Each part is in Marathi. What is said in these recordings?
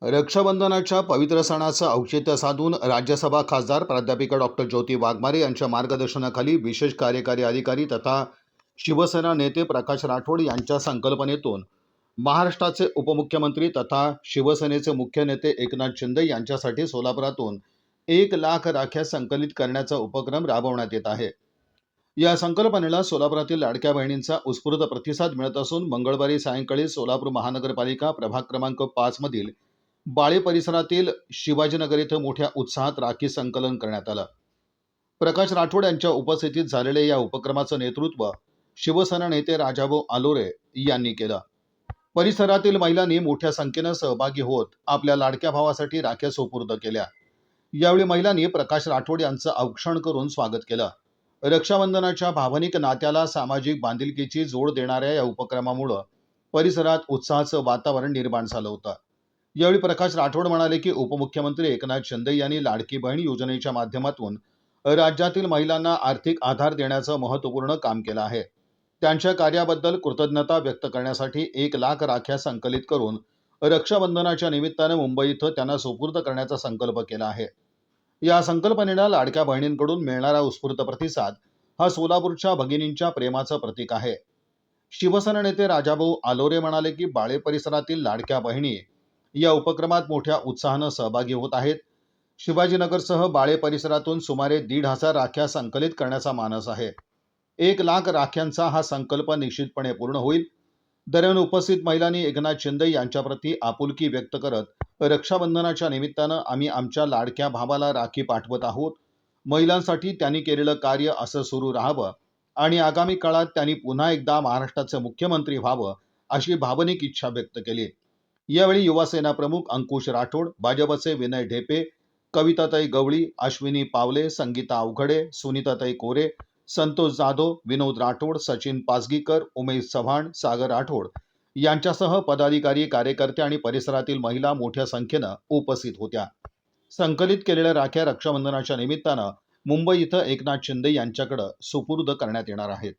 रक्षाबंधनाच्या पवित्र सणाचं औचित्य साधून राज्यसभा खासदार प्राध्यापिका डॉक्टर ज्योती वाघमारे यांच्या मार्गदर्शनाखाली विशेष कार्यकारी अधिकारी तथा शिवसेना नेते प्रकाश राठोड यांच्या संकल्पनेतून महाराष्ट्राचे उपमुख्यमंत्री तथा शिवसेनेचे मुख्य नेते एकनाथ शिंदे यांच्यासाठी सोलापुरातून 1,00,000 राख्या संकलित करण्याचा उपक्रम राबवण्यात येत आहे। या संकल्पनेला सोलापुरातील लाडक्या बहिणींचा उत्स्फूर्त प्रतिसाद मिळत असून मंगळवारी सायंकाळी सोलापूर महानगरपालिका प्रभाग क्रमांक 5 मधील बाळे परिसरातील शिवाजीनगर येथे मोठ्या उत्साहात राखी संकलन करण्यात आलं। प्रकाश राठोड यांच्या उपस्थितीत झालेल्या या उपक्रमाचं नेतृत्व शिवसेना नेते राजाभाऊ आलोरे यांनी केलं। परिसरातील महिलांनी मोठ्या संख्येने सहभागी होत आपल्या लाडक्या भावासाठी राख्या सुपूर्द केल्या। यावेळी महिलांनी प्रकाश राठोड यांचं औक्षण करून स्वागत केलं। रक्षाबंधनाच्या भावनिक नात्याला सामाजिक बांधिलकीची जोड देणाऱ्या या उपक्रमामुळे परिसरात उत्साहाचं वातावरण निर्माण झालं होतं। यावेळी प्रकाश राठोड म्हणाले की उपमुख्यमंत्री एकनाथ शिंदे यांनी लाडकी बहीण योजनेच्या माध्यमातून राज्यातील महिलांना आर्थिक आधार देण्याचं महत्त्वपूर्ण काम केलं आहे। त्यांच्या कार्याबद्दल कृतज्ञता व्यक्त करण्यासाठी 1,00,000 राख्या संकलित करून रक्षाबंधनाच्या निमित्ताने मुंबई इथं त्यांना सुपूर्द करण्याचा संकल्प केला आहे। या संकल्पनेला लाडक्या बहिणींकडून मिळणारा उत्स्फूर्त प्रतिसाद हा सोलापूरच्या भगिनींच्या प्रेमाचं प्रतीक आहे। शिवसेना नेते राजाभाऊ आलोरे म्हणाले की बाळे परिसरातील लाडक्या बहिणी या उपक्रमात मोठ्या उत्साहाने सहभागी होत आहेत। शिवाजीनगरसह बाळे परिसरातून सुमारे 1,500 राख्या संकलित करण्याचा मानस आहे। 1,00,000 राख्यांचा हा संकल्प निश्चितपणे पूर्ण होईल। दरम्यान उपस्थित महिलांनी एकनाथ शिंदे यांच्याप्रती आपुलकी व्यक्त करत रक्षाबंधनाच्या निमित्तानं आम्ही आमच्या लाडक्या भावाला राखी पाठवत आहोत। महिलांसाठी त्यांनी केलेलं कार्य असं सुरू राहावं आणि आगामी काळात त्यांनी पुन्हा एकदा महाराष्ट्राचे मुख्यमंत्री व्हावं अशी भावनिक इच्छा व्यक्त केली। यावेळी युवासेना प्रमुख अंकुश राठोड, भाजपचे विनय ढेपे, कविताताई गवळी, अश्विनी पावले, संगीता अवघडे, सुनीताताई कोरे, संतोष जाधव, विनोद राठोड, सचिन पासगीकर, उमेश चव्हाण, सागर राठोड यांच्यासह पदाधिकारी, कार्यकर्ते आणि परिसरातील महिला मोठ्या संख्येनं उपस्थित होत्या। संकलित केलेल्या राख्या रक्षाबंधनाच्या निमित्तानं मुंबई इथं एकनाथ शिंदे यांच्याकडे सुपूर्द करण्यात येणार आहेत।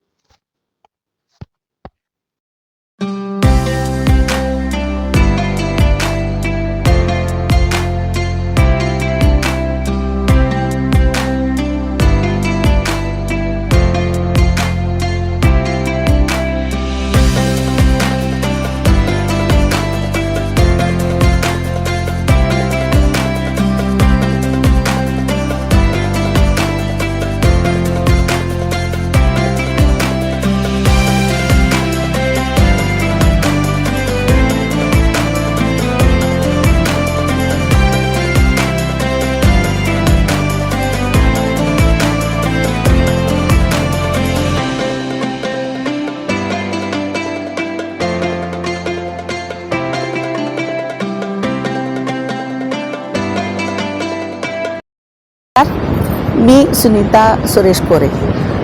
मी सुनीता सुरेश कोरे,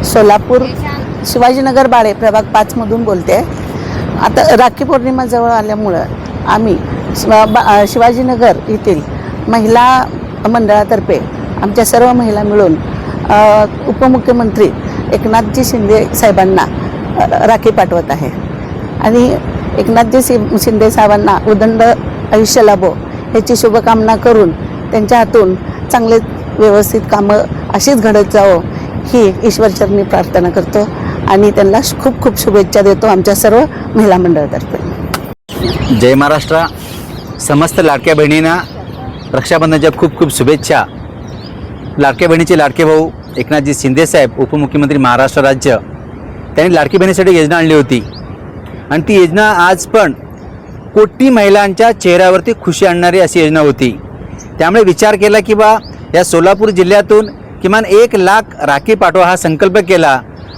सोलापूर शिवाजीनगर बाळे प्रभाग 5 मधून बोलते। आता राखी पौर्णिमा जवळ आल्यामुळं आम्ही शिवाजीनगर येथील महिला मंडळातर्फे आमच्या सर्व महिला मिळून उपमुख्यमंत्री एकनाथजी शिंदे साहेबांना राखी पाठवत आहे आणि एकनाथजी शिंदे साहेबांना उदंड आयुष्य लाभो याची शुभकामना करून त्यांच्या हातून चांगले व्यवस्थित कामं अशीच घडत जावो ही ईश्वरचरणी प्रार्थना करतो आणि त्यांना खूप खूप शुभेच्छा देतो आमच्या सर्व महिला मंडळातर्फे। जय महाराष्ट्र। समस्त लाडक्या बहिणींना रक्षाबंधनाच्या खूप खूप शुभेच्छा। लाडक्या बहिणीचे लाडके भाऊ एकनाथजी शिंदे साहेब उपमुख्यमंत्री महाराष्ट्र राज्य त्यांनी लाडकी बहिणीसाठी योजना आणली होती आणि ती योजना आज पण कोटी महिलांच्या चेहऱ्यावरती खुशी आणणारी अशी योजना होती। त्यामुळे विचार केला की बा या सोलापूर जिल्ह्यातून किमान 1,00,000 राखी पाठवा हा संकल्प केला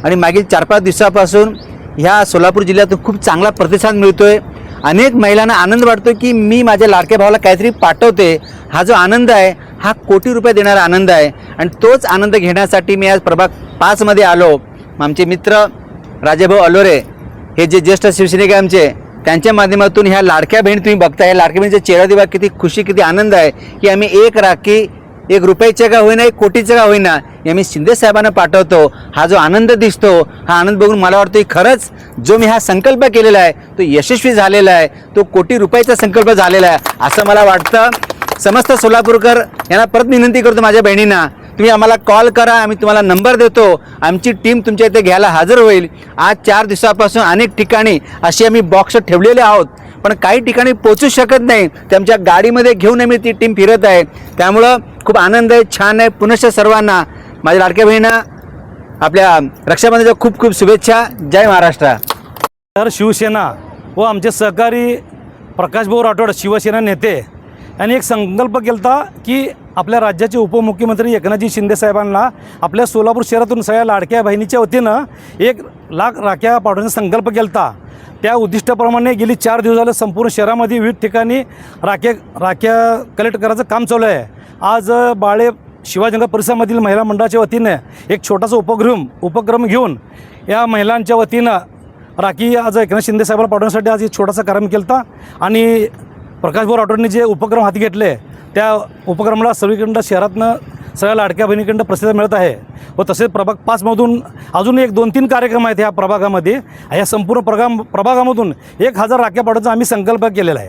आणि मागील 4-5 दिवसापासून ह्या सोलापूर जिल्ह्यातून खूप चांगला प्रतिसाद मिळतोय। अनेक महिलांना आनंद वाटतो की मी माझ्या लाडक्या भावाला काहीतरी पाठवते। हा जो आनंद आहे हा कोटी रुपये देणारा आनंद आहे आणि तोच आनंद घेण्यासाठी मी आज प्रभाग 5 मध्ये आलो। आमचे मित्र राजाभाऊ आलोरे हे जे ज्येष्ठ शिवसैनिक आहे आमचे, त्यांच्या माध्यमातून ह्या लाडक्या बहिणी तुम्ही बघताय, लाडक्या बहिणीच्या चेहऱ्यावर किती खुशी किती आनंद आहे की आम्ही 1 राखी एक रुपयाचं का होईना, एक कोटीचं का होईना, हे मी शिंदे साहेबांना पाठवतो. हा जो आनंद दिसतो, हा आनंद बघून मला वाटतं की खरंच जो मी हा संकल्प केलेला आहे तो यशस्वी झालेला आहे, तो कोटी रुपयाचा संकल्प झालेला आहे असं मला वाटतं. समस्त सोलापूरकर यांना परत विनंती करतो, माझ्या बहिणींना, तुम्ही आम्हाला कॉल करा, आम्ही तुम्हाला नंबर देतो, आमची टीम तुमच्या इथे घ्यायला हजर होईल. आज 4 दिवसापासून अनेक ठिकाणी अशी आम्ही बॉक्स ठेवलेले आहोत, पण काही ठिकाणी पोचू शकत नाही, ते आमच्या गाडीमध्ये घेऊन आम्ही ती टीम फिरत आहे. त्यामुळं खूप आनंद आहे, छान आहे. पुनश्च सर्वांना माझ्या लाडक्या बहिणींना आपल्या रक्षाबंधनाच्या खूप खूप शुभेच्छा. जय महाराष्ट्र. तर शिवसेना व आमचे सहकारी प्रकाशभाऊ राठोड शिवसेना नेते यांनी एक संकल्प केला की आपल्या राज्याचे उपमुख्यमंत्री एकनाथजी शिंदे साहेबांना आपल्या सोलापूर शहरातून सगळ्या लाडक्या बहिणीच्या वतीनं 1,00,000 राख्या पाठवण्याचा संकल्प केला. त्या उद्दिष्टाप्रमाणे गेली 4 दिवस झाले संपूर्ण शहरामध्ये विविध ठिकाणी राख्या कलेक्ट करायचं काम चालू आहे. आज बाळे शिवाजीनगर परिसरामधील महिला मंडळाच्या वतीने एक छोटासा उपक्रम घेऊन या महिलांच्या वतीनं राखी आज एकनाथ शिंदे साहेबांना पाठवण्यासाठी आज एक छोटासा कार्यक्रम केला आणि प्रकाशभाऊ राठोडने जे उपक्रम हाती घेतले त्या उपक्रमाला सगळीकडं शहरातनं सगळ्या लाडक्या बहिणीकडं प्रसिद्ध मिळत आहे. व तसेच प्रभाग 5मधून अजून 1-2-3 कार्यक्रम आहेत ह्या प्रभागामध्ये. ह्या संपूर्ण प्रभागामधून 1,000 राख्या पाठवण्याचा आम्ही संकल्प केलेला आहे.